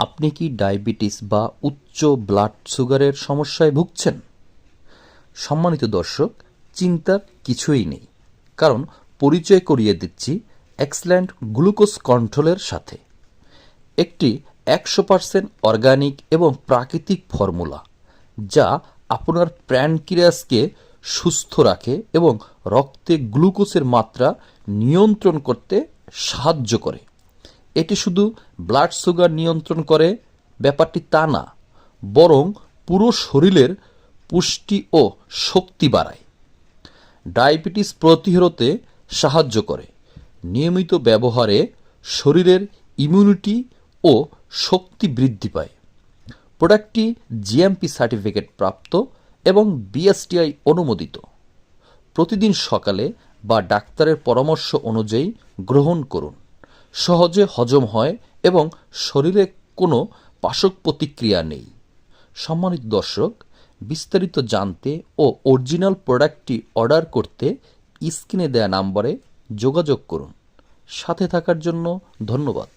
আপনি কি ডায়াবেটিস বা উচ্চ ব্লাড সুগারের সমস্যায় ভুগছেন? সম্মানিত দর্শক, চিন্তার কিছুই নেই, কারণ পরিচয় করিয়ে দিচ্ছি এক্সেলেন্ট গ্লুকোজ কন্ট্রোলের সাথে। একটি 100% অর্গানিক এবং প্রাকৃতিক ফর্মুলা, যা আপনার প্যানক্রিয়াসকে সুস্থ রাখে এবং রক্তে গ্লুকোজের মাত্রা নিয়ন্ত্রণ করতে সাহায্য করে। এটি শুধু ব্লাড সুগার নিয়ন্ত্রণ করে ব্যাপারটি তা না, বরং পুরো শরীরের পুষ্টি ও শক্তি বাড়ায়। ডায়াবেটিস প্রতিরোধে সাহায্য করে। নিয়মিত ব্যবহারে শরীরের ইমিউনিটি ও শক্তি বৃদ্ধি পায়। প্রোডাক্টটি জিএমপি সার্টিফিকেট প্রাপ্ত এবং বিএসটিআই অনুমোদিত। প্রতিদিন সকালে বা ডাক্তারের পরামর্শ অনুযায়ী গ্রহণ করুন। সহজে হজম হয় এবং শরীরে কোনো পার্শ্ব প্রতিক্রিয়া নেই। সম্মানিত দর্শক, বিস্তারিত জানতে ও অরিজিনাল প্রোডাক্টটি অর্ডার করতে স্ক্রিনে দেওয়া নম্বরে যোগাযোগ করুন। সাথে থাকার জন্য ধন্যবাদ।